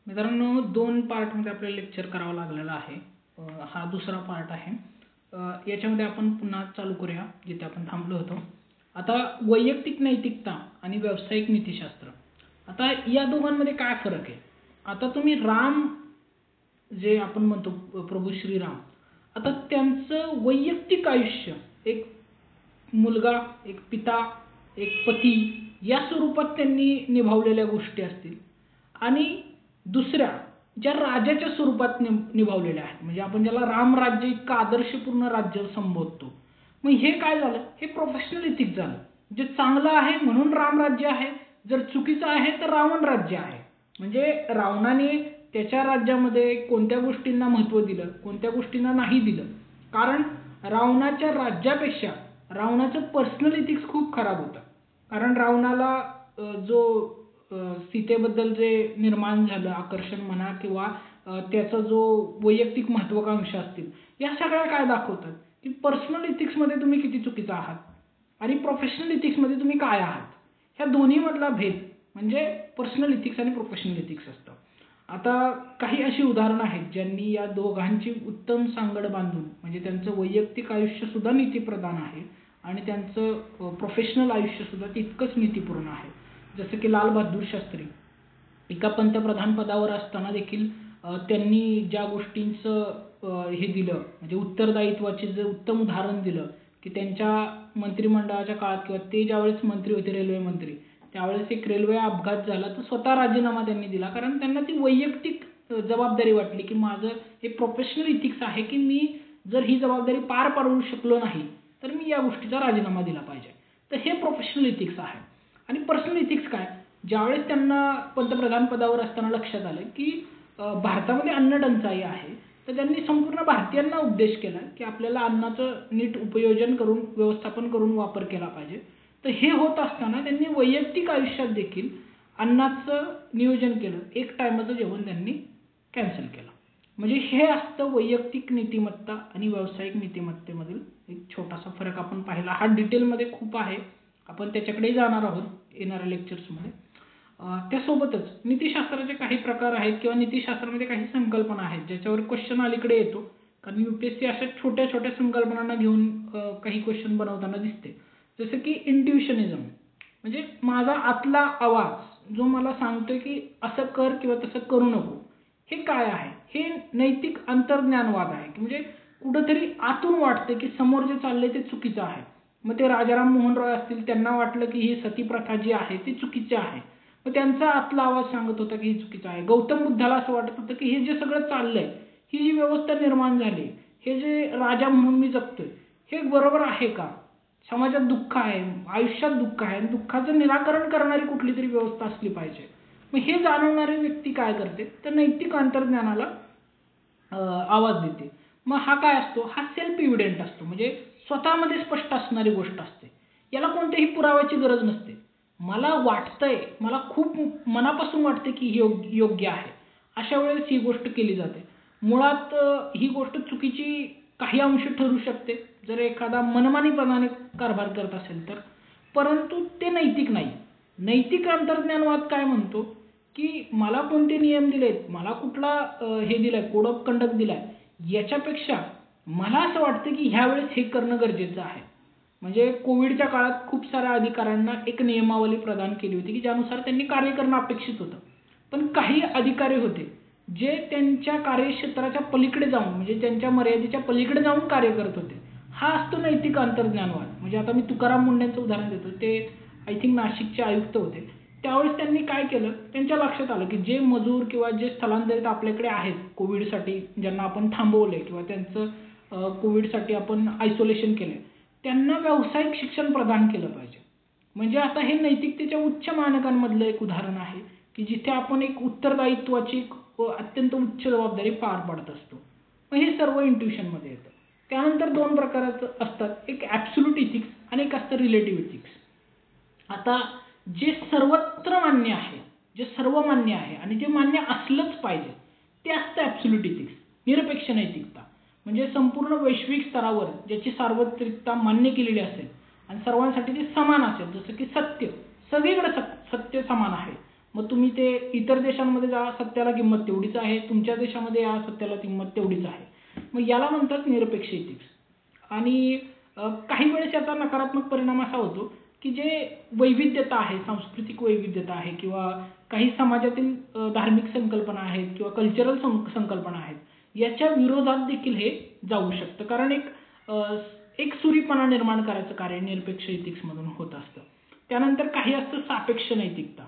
मित्रांनो, 2 पार्टमध्ये आपल्याला लेक्चर करावं लागलेलं आहे. हा दुसरा पार्ट आहे. याच्यामध्ये आपण पुन्हा चालू करूया जिथे आपण थांबलो होतो. आता वैयक्तिक नैतिकता आणि व्यावसायिक नीतिशास्त्र. आता या दोघांमध्ये काय फरक आहे? आता तुम्ही राम जे आपण म्हणतो प्रभू श्रीराम, आता त्यांचं वैयक्तिक आयुष्य एक मुलगा, एक पिता, एक पती या स्वरूपात त्यांनी निभावलेल्या गोष्टी असतील आणि दुसऱ्या ज्या राजाच्या स्वरूपात निभावलेल्या आहेत, म्हणजे आपण ज्याला रामराज्य इतकं आदर्शपूर्ण राज्य संबोधतो. मग हे काय झालं? हे प्रोफेशनल इथिक्स झालं. जे चांगलं आहे म्हणून रामराज्य आहे, जर चुकीचं आहे तर रावण राज्य आहे. म्हणजे रावणाने त्याच्या राज्यामध्ये कोणत्या गोष्टींना महत्त्व दिलं, कोणत्या गोष्टींना नाही दिलं. कारण रावणाच्या राज्यापेक्षा रावणाचं पर्सनल इथिक्स खूप खराब होतं. कारण रावणाला जो सीतेबद्दल जे निर्माण झालं आकर्षण म्हणा किंवा त्याचा जो वैयक्तिक महत्त्वाकांक्षा असतील, या सगळ्या काय दाखवतात की पर्सनल इथिक्समध्ये तुम्ही किती चुकीचा आहात आणि प्रोफेशनल इथिक्समध्ये तुम्ही काय आहात. ह्या दोन्हीमधला भेद म्हणजे पर्सनल इथिक्स आणि प्रोफेशनल इथिक्स असतं. आता काही अशी उदाहरणं आहेत ज्यांनी या दोघांची उत्तम सांगड बांधून, म्हणजे त्यांचं वैयक्तिक आयुष्यसुद्धा नीतिप्रधान आहे आणि त्यांचं प्रोफेशनल आयुष्यसुद्धा तितकंच नीतिपूर्ण आहे. जसं की लाल बहादूर शास्त्री एका पंतप्रधान पदावर असताना देखील त्यांनी ज्या गोष्टींचं हे दिलं, म्हणजे उत्तरदायित्वाचे जे उत्तम उदाहरण दिलं की त्यांच्या मंत्रिमंडळाच्या काळात किंवा ते ज्यावेळेस मंत्री होते, रेल्वे मंत्री, त्यावेळेस एक रेल्वे अपघात झाला तर स्वतः राजीनामा त्यांनी दिला. कारण त्यांना ती वैयक्तिक जबाबदारी वाटली की माझं हे प्रोफेशनल इथिक्स आहे की मी जर ही जबाबदारी पार पाडू शकलो नाही तर मी या गोष्टीचा राजीनामा दिला पाहिजे. तर हे प्रोफेशनल इथिक्स आहे. आणि पर्सनल इथिक्स काय? ज्यावेळेस त्यांना पंतप्रधान पदावर असताना लक्षात आलं की भारतामध्ये अन्नटंचाई आहे, तर त्यांनी संपूर्ण भारतीयांना उपदेश केला की आपल्याला अन्नाचं नीट उपयोजन करून, व्यवस्थापन करून वापर केला पाहिजे. तर हे होत असताना त्यांनी वैयक्तिक आयुष्यात देखील अन्नाचं नियोजन केलं. एक टायमाचं जेवण त्यांनी कॅन्सल केलं. म्हणजे हे असतं वैयक्तिक नीतिमत्ता आणि व्यावसायिक नीतिमत्तेमधील एक छोटासा फरक आपण पाहिला. हा डिटेलमध्ये खूप आहे, आपण त्याच्याकडेही जाणार आहोत येणाऱ्या लेक्चर्समध्ये. त्यासोबतच नीतिशास्त्राचे काही प्रकार आहेत किंवा नीतिशास्त्रामध्ये काही संकल्पना आहेत ज्याच्यावर क्वेश्चन अलीकडे येतो. कारण UPSC अशा छोट्या छोट्या संकल्पनांना घेऊन काही क्वेश्चन बनवताना दिसते. जसं की इंट्युशनिझम, म्हणजे माझा आतला आवाज जो मला सांगतोय की असं कर किंवा तसं करू नको. हे काय आहे? हे नैतिक अंतर्ज्ञानवाद आहे. म्हणजे कुठंतरी आतून वाटतं की समोर जे चाललंय ते चुकीचं आहे. मग ते राजाराम मोहन रॉय असतील, त्यांना वाटलं की ही सती प्रथा जी आहे ती चुकीची आहे, मग त्यांचा आतला आवाज सांगत होता की ही चुकीचं आहे. गौतम बुद्धाला असं वाटत होतं की हे जे सगळं चाललंय, ही जी व्यवस्था निर्माण झाली, हे जे राजा म्हणून मी जगतोय, हे बरोबर आहे का? समाजात दुःख आहे, आयुष्यात दुःख आहे आणि दुःखाचं निराकरण करणारी कुठली तरी व्यवस्था असली पाहिजे. मग हे जाणवणारी व्यक्ती काय करते? तर नैतिक अंतर्ज्ञानाला आवाज देते. मग हा काय असतो? हा सेल्फ इव्हिडंट असतो, म्हणजे स्वतःमध्ये स्पष्ट असणारी गोष्ट असते. याला कोणत्याही पुराव्याची गरज नसते. मला वाटतंय, मला खूप मनापासून वाटते की ही योग्य आहे, अशा वेळेस ही गोष्ट केली जाते. मुळात ही गोष्ट चुकीची काही अंश ठरू शकते जर एखादा मनमानीपणाने कारभार करत असेल तर, परंतु ते नैतिक नाही. नैतिक अंतर्ज्ञानवाद काय म्हणतो की मला कोणते नियम दिलेत, मला कुठला हे दिलाय, कोड ऑफ कंडक्ट दिलाय, याच्यापेक्षा मला असं वाटतं की ह्यावेळेस हे करणं गरजेचं आहे. म्हणजे कोविडच्या काळात खूप साऱ्या अधिकाऱ्यांना एक नियमावली प्रदान केली होती की ज्यानुसार त्यांनी कार्य करणं अपेक्षित होतं. पण काही अधिकारी होते जे त्यांच्या कार्यक्षेत्राच्या पलीकडे जाऊन, म्हणजे त्यांच्या मर्यादेच्या पलीकडे जाऊन कार्य करत होते. हा असतो नैतिक अंतर्ज्ञानवाद. म्हणजे आता मी तुकाराम मुंढेंचं उदाहरण देतो. ते आय थिंक नाशिकचे आयुक्त होते. त्यावेळेस त्यांनी काय केलं, त्यांच्या लक्षात आलं की जे मजूर किंवा जे स्थलांतरित आपल्याकडे आहेत कोविडसाठी, ज्यांना आपण थांबवले किंवा त्यांचं कोविडसाठी आपण आयसोलेशन केलं, त्यांना व्यावसायिक शिक्षण प्रदान केलं पाहिजे. म्हणजे आता हे नैतिकतेच्या उच्च मानकांमधलं एक उदाहरण आहे की जिथे आपण एक उत्तरदायित्वाची अत्यंत उच्च जबाबदारी पार पाडत असतो. मग हे सर्व इंट्युशनमध्ये येतं. त्यानंतर 2 प्रकारचं असतात, एक ॲब्सोल्यूट इथिक्स आणि एक असतं रिलेटिव्ह इथिक्स. आता जे सर्वत्र मान्य आहे, जे सर्व मान्य आहे आणि जे मान्य असलंच पाहिजे, ते असतं ॲब्सोल्यूट इथिक्स, निरपेक्ष नैतिकता. म्हणजे संपूर्ण वैश्विक स्तरावर ज्याची सार्वत्रिकता मान्य केलेली असेल आणि सर्वांसाठी ते समान असेल. जसं की सत्य, सगळीकडे सत्य समान आहे. मग तुम्ही ते इतर देशांमध्ये जा, सत्याला किंमत तेवढीच आहे, तुमच्या देशामध्ये या, सत्याला किंमत तेवढीच आहे. मग याला म्हणतात निरपेक्ष एथिक्स. आणि काही वेळेस याचा नकारात्मक परिणाम असा होतो की जे वैविध्यता आहे, सांस्कृतिक वैविध्यता आहे किंवा काही समाजातील धार्मिक संकल्पना आहेत किंवा कल्चरल संकल्पना आहेत, याच्या विरोधात देखील हे जाऊ शकतं. कारण एकसुरीपणा निर्माण करायचं कार्य निरपेक्ष एथिक्समधून होत असतं. त्यानंतर काही असतं सापेक्ष नैतिकता.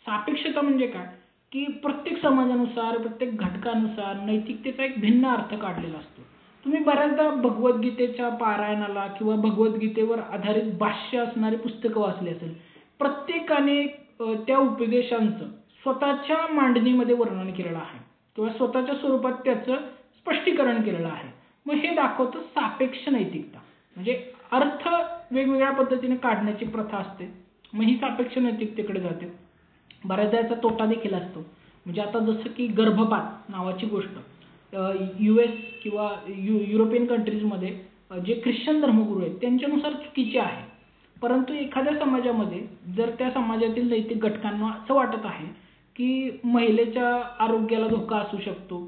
सापेक्षता म्हणजे काय की प्रत्येक समाजानुसार, प्रत्येक घटकानुसार नैतिकतेचा एक भिन्न अर्थ काढलेला असतो. तुम्ही बऱ्याचदा भगवद्गीतेच्या पारायणाला किंवा भगवद्गीतेवर आधारित भाष्य असणारी पुस्तकं वाचली असेल. प्रत्येकाने त्या उपदेशांचं स्वतःच्या मांडणीमध्ये वर्णन केलेलं आहे किंवा स्वतःच्या स्वरूपात त्याचं स्पष्टीकरण केलेलं आहे. मग हे दाखवतं सापेक्ष नैतिकता. म्हणजे अर्थ वेगवेगळ्या पद्धतीने काढण्याची प्रथा असते, मग ही सापेक्ष नैतिकतेकडे जाते. बऱ्याचदा याचा तोटा देखील असतो. म्हणजे आता जसं की गर्भपात नावाची गोष्ट US किंवा युरोपियन कंट्रीजमध्ये जे ख्रिश्चन धर्मगुरू आहेत त्यांच्यानुसार चुकीचे आहे. परंतु एखाद्या समाजामध्ये जर त्या समाजातील नैतिक घटकांना असं वाटत आहे की महिलेच्या आरोग्याला धोका असू शकतो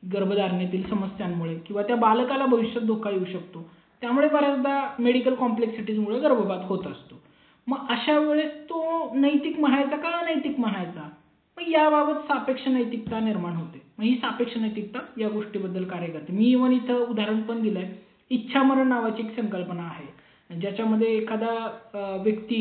गर्भधारणेतील समस्यांमुळे किंवा त्या बालकाला भविष्यात धोका येऊ शकतो, त्यामुळे बऱ्याचदा मेडिकल कॉम्प्लेक्सिटीजमुळे गर्भपात होत असतो. मग अशा वेळेस तो नैतिक म्हणायचा का अनैतिक म्हणायचा, मग याबाबत सापेक्ष नैतिकता निर्माण होते. मग ही सापेक्ष नैतिकता या गोष्टीबद्दल कार्य करते. मी इथं उदाहरण पण दिलंय. इच्छामरण नावाची एक संकल्पना आहे ज्याच्यामध्ये एखादा व्यक्ती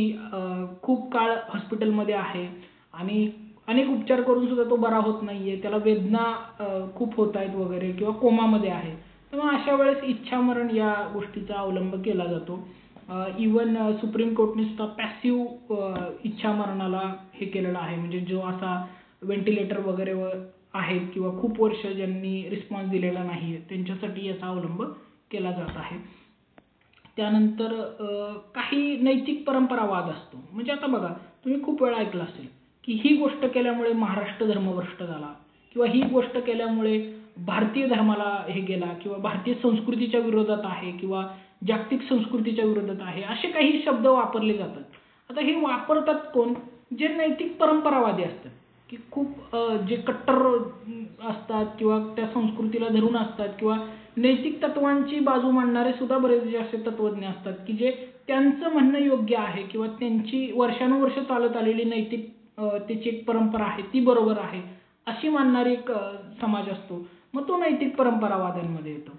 खूप काळ हॉस्पिटलमध्ये आहे आणि अनेक उपचार करून सुद्धा तो बरा होत नाहीये, त्याला वेदना खूप होत आहेत वगैरे किंवा कोमामध्ये आहे. तर मग अशा वेळेस इच्छामरण या गोष्टीचा अवलंब केला जातो. इवन सुप्रीम कोर्टने सुद्धा पॅसिव्ह इच्छामरणाला हे केलेलं आहे. म्हणजे जो असा व्हेंटिलेटर वगैरे आहेत किंवा खूप वर्ष ज्यांनी रिस्पॉन्स दिलेला नाही त्यांच्यासाठी याचा अवलंब केला जात आहे. त्यानंतर काही नैतिक परंपरावाद असतो. म्हणजे आता बघा, तुम्ही खूप वेळा ऐकलं असेल की ही गोष्ट केल्यामुळे महाराष्ट्र धर्म भ्रष्ट झाला किंवा ही गोष्ट केल्यामुळे भारतीय धर्माला हे गेला किंवा भारतीय संस्कृतीच्या विरोधात आहे किंवा जागतिक संस्कृतीच्या विरोधात आहे, असे काही शब्द वापरले जातात. आता हे वापरतात कोण? जे नैतिक परंपरावादी असतात की खूप जे कट्टर असतात किंवा त्या संस्कृतीला धरून असतात किंवा नैतिक तत्वांची बाजू मांडणारे सुद्धा बरेच असे तत्वज्ञ असतात की जे त्यांचं म्हणणं योग्य आहे किंवा त्यांची वर्षानुवर्ष चालत आलेली नैतिक त्याची एक परंपरा आहे ती बरोबर आहे अशी मानणारी एक समाज असतो. मग तो नैतिक परंपरावाद्यांमध्ये येतो.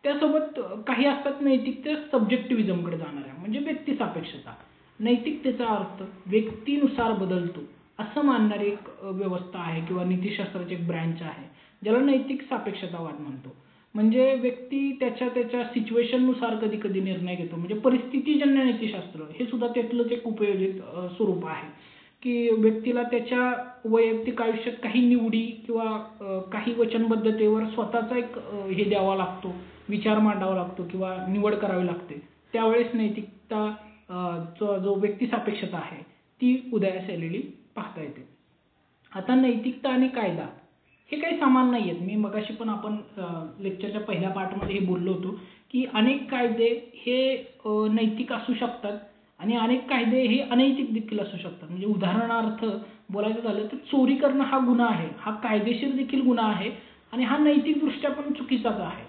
त्यासोबत काही असतात नैतिकते सब्जेक्टिव्हिजमकडे जाणाऱ्या, म्हणजे व्यक्तिसापेक्षता. नैतिकतेचा अर्थ व्यक्तीनुसार बदलतो असं मानणारी एक व्यवस्था आहे किंवा नीतिशास्त्राची एक ब्रँच आहे ज्याला नैतिक सापेक्षतावाद म्हणतो. म्हणजे व्यक्ती त्याच्या सिच्युएशननुसार कधी कधी निर्णय घेतो. म्हणजे परिस्थितीजन्य नीतिशास्त्र हे सुद्धा त्यातलंच एक उपयोजित स्वरूप आहे की व्यक्तीला त्याच्या वैयक्तिक आयुष्यात काही निवडी किंवा काही वचनबद्धतेवर स्वतःचा एक हे द्यावा लागतो, विचार मांडावा लागतो किंवा निवड करावी लागते. त्यावेळेस नैतिकता जो व्यक्तिसापेक्षता आहे ती उदयास आलेली पाहता येते. आता नैतिकता आणि कायदा हे काही समान नाही आहेत. मी मगाशी पण आपण लेक्चरच्या पहिल्या पार्टमध्ये हे बोललो होतो की अनेक कायदे हे नैतिक असू शकतात आणि अनेक कायदे हे अनैतिक देखील असू शकतात. म्हणजे उदाहरणार्थ बोलायचं झालं तर चोरी करणं हा गुन्हा आहे, हा कायदेशीर देखील गुन्हा आहे आणि हा नैतिकदृष्ट्या पण चुकीचाच आहे.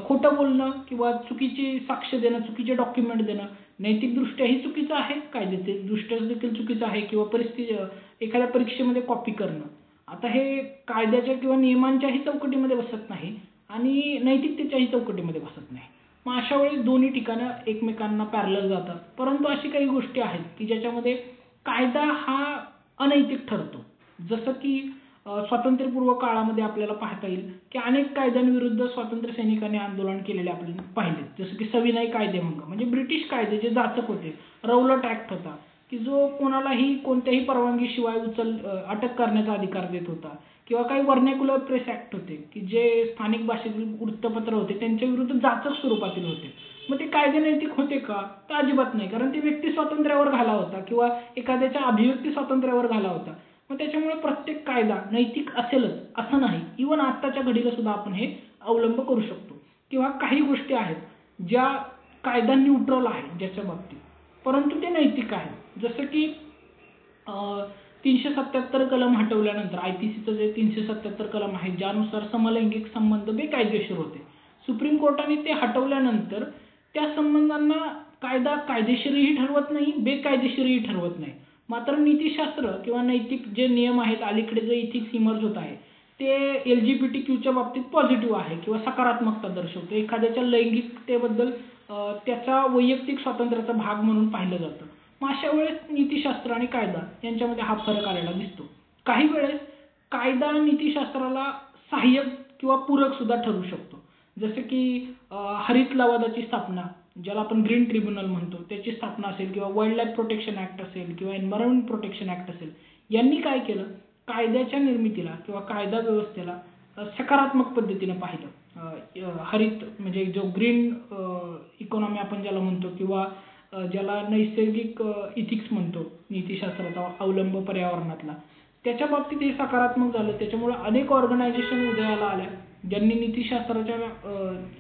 खोटं बोलणं किंवा चुकीची साक्ष देणं, चुकीचे डॉक्युमेंट देणं नैतिकदृष्ट्याही चुकीचं आहे, कायदेदृष्ट्या देखील चुकीचं आहे. किंवा एखाद्या परीक्षेमध्ये कॉपी करणं, आता हे कायद्याच्या किंवा नियमांच्याही चौकटीमध्ये बसत नाही आणि नैतिकतेच्याही चौकटीमध्ये बसत नाही. मग अशा वेळेस दोन्ही ठिकाणं एकमेकांना पॅरलल जातात. परंतु अशी काही गोष्टी आहेत की ज्याच्यामध्ये कायदा हा अनैतिक ठरतो. जसं की स्वातंत्र्यपूर्व काळामध्ये आपल्याला पाहता येईल की अनेक कायद्यांविरुद्ध स्वातंत्र्य सैनिकांनी आंदोलन केलेले आपल्याला पाहिले. जसं की सविनय कायदेभंग, म्हणजे ब्रिटिश कायदे जे जाचक होते. रौलट ऍक्ट होता की जो कोणालाही कोणत्याही परवानगीशिवाय अटक करण्याचा अधिकार देत होता. किंवा काही व्हर्नॅक्युलर प्रेस ऍक्ट होते की जे स्थानिक भाषेतील वृत्तपत्र होते त्यांच्या विरुद्ध जाचक स्वरूपातील होते. मग ते कायदे नैतिक होते का? तर अजिबात नाही, कारण ते व्यक्ती स्वातंत्र्यावर घाला होता किंवा एखाद्याच्या अभिव्यक्ती स्वातंत्र्यावर घाला होता. मग त्याच्यामुळे प्रत्येक कायदा नैतिक असेलच असं नाही. इव्हन आत्ताच्या घडीला सुद्धा आपण हे अवलंब करू शकतो. किंवा काही गोष्टी आहेत ज्या कायदा न्यूट्रल आहे ज्याच्या बाबतीत, परंतु ते नैतिक आहे. जसं की 377 कलम हटवल्यानंतर IPCचं जे 377 कलम आहे ज्यानुसार समलैंगिक संबंध बेकायदेशीर होते, सुप्रीम कोर्टाने ते हटवल्यानंतर त्या संबंधांना कायदा कायदेशीरही ठरवत नाही, बेकायदेशीरही ठरवत नाही. मात्र नीतिशास्त्र किंवा नैतिक जे नियम आहेत, अलीकडे जे इथिक्स इमर्ज होत आहे ते LGBTQच्या बाबतीत पॉझिटिव्ह आहे किंवा सकारात्मकता दर्शवते. एखाद्याच्या लैंगिकतेबद्दल त्याचा वैयक्तिक स्वातंत्र्याचा भाग म्हणून पाहिलं जातं. मग अशा वेळेस नीतिशास्त्र आणि कायदा यांच्यामध्ये हा फरक आलेला दिसतो. काही वेळेस कायदा नीतिशास्त्राला सहाय्यक किंवा पूरक सुद्धा ठरू शकतो. जसे की हरित लवादाची स्थापना, ज्याला आपण ग्रीन ट्रिब्युनल म्हणतो, त्याची स्थापना असेल किंवा वाईल्ड लाईफ प्रोटेक्शन ॲक्ट असेल किंवा एन्व्हायरमेंट प्रोटेक्शन ॲक्ट असेल, यांनी काय केलं, कायद्याच्या निर्मितीला किंवा कायदा व्यवस्थेला सकारात्मक पद्धतीने पाहिलं. हरित म्हणजे जो ग्रीन इकॉनॉमी आपण ज्याला म्हणतो किंवा ज्याला नैसर्गिक इथिक्स म्हणतो, नीतिशास्त्राचा अवलंब पर्यावरणातला, त्याच्या बाबतीत हे सकारात्मक झालं. त्याच्यामुळे अनेक ऑर्गनायझेशन उदयाला आल्या ज्यांनी नीतिशास्त्राच्या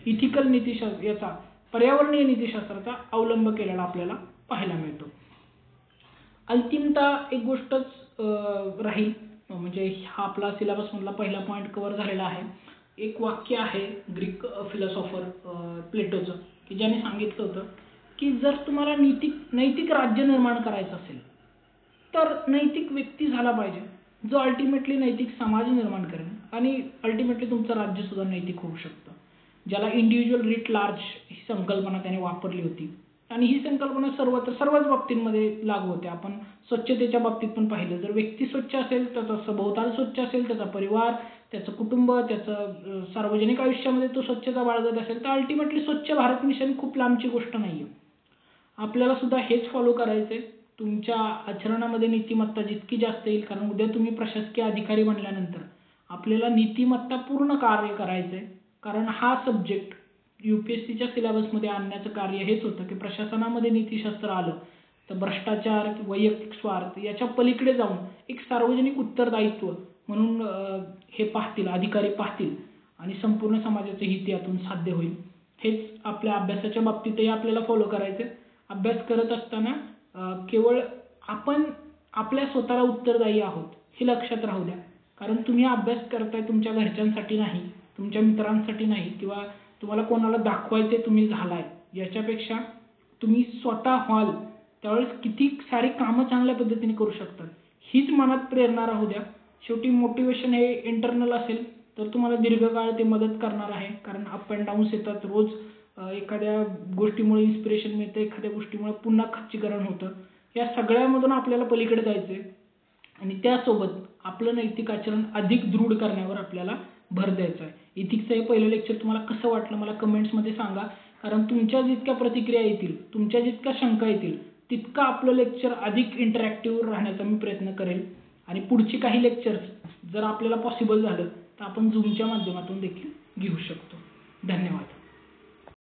इथिकल नीतिशास्त्र याचा पर्यावरणीय नीतिशास्त्राचा अवलंब केलेला आपल्याला पाहायला मिळतो. अंतिमतः एक गोष्टच राहील, म्हणजे हा आपला सिलेबसमधला पहिला पॉईंट कव्हर झालेला आहे. एक वाक्य आहे ग्रीक फिलॉसॉफर प्लेटोचं, की ज्याने सांगितलं होतं की जर तुम्हाला नैतिक राज्य निर्माण करायचं असेल तर नैतिक व्यक्ती झाला पाहिजे जो अल्टिमेटली नैतिक समाज निर्माण करेल आणि अल्टिमेटली तुमचं राज्य सुद्धा नैतिक होऊ शकतं. ज्याला इंडिव्हिज्युअल रिट लार्ज ही संकल्पना त्याने वापरली होती आणि ही संकल्पना सर्वच बाबतींमध्ये लागू होते. आपण स्वच्छतेच्या बाबतीत पण पाहिलं, जर व्यक्ती स्वच्छ असेल, त्याचा सभोवताल स्वच्छ असेल, त्याचा परिवार, त्याचं कुटुंब, त्याचं सार्वजनिक आयुष्यामध्ये तो स्वच्छता बाळगत असेल तर अल्टिमेटली स्वच्छ भारत मिशन खूप लांबची गोष्ट नाही आहे. आपल्याला सुद्धा हेच फॉलो करायचं आहे. तुमच्या आचरणामध्ये नीतिमत्ता जितकी जास्त येईल, कारण उद्या तुम्ही प्रशासकीय अधिकारी बनल्यानंतर आपल्याला नीतिमत्तापूर्ण कार्य करायचं आहे. कारण हा सब्जेक्ट UPSCच्या सिलेबसमध्ये आणण्याचं कार्य हेच होतं की प्रशासनामध्ये नीतिशास्त्र आलं तर भ्रष्टाचार, वैयक्तिक स्वार्थ याच्या पलीकडे जाऊन एक सार्वजनिक उत्तरदायित्व म्हणून हे पाहतील, अधिकारी पाहतील आणि संपूर्ण समाजाचं हित यातून साध्य होईल. हेच आपल्या अभ्यासाच्या बाबतीतही आपल्याला फॉलो करायचं आहे. अभ्यास करत असताना केवळ आपण आपल्या स्वतःला उत्तरदायी आहोत हे लक्षात राहू द्या. कारण तुम्ही अभ्यास करताय तुमच्या घरच्यांसाठी नाही, तुमच्या मित्रांसाठी नाही किंवा तुम्हाला कोणाला दाखवायचे तुम्ही झालाय, याच्यापेक्षा तुम्ही स्वतः व्हाल त्यावेळेस किती सारी कामं चांगल्या पद्धतीने करू शकतात हीच मनात प्रेरणा राहू द्या. शेवटी मोटिवेशन हे इंटरनल असेल तर तुम्हाला दीर्घकाळ ते मदत करणार आहे. कारण अप अँड डाऊन्स येतात रोज. एखाद्या गोष्टीमुळे इन्स्पिरेशन मिळतं, एखाद्या गोष्टीमुळे पुन्हा खच्चीकरण होतं. या सगळ्यामधून आपल्याला पलीकडे जायचं आहे आणि त्यासोबत आपलं नैतिक आचरण अधिक दृढ करण्यावर आपल्याला भर द्यायचा आहे. इथिक्सचं हे पहिलं लेक्चर तुम्हाला कसं वाटलं मला कमेंट्समध्ये सांगा. कारण तुमच्या जितक्या प्रतिक्रिया येतील, तुमच्या जितक्या शंका येतील, तितकं आपलं लेक्चर अधिक इंटरॅक्टिव्ह राहण्याचा मी प्रयत्न करेल. आणि पुढची काही लेक्चर्स जर आपल्याला पॉसिबल झालं तर आपण झूमच्या माध्यमातून देखील घेऊ शकतो. धन्यवाद.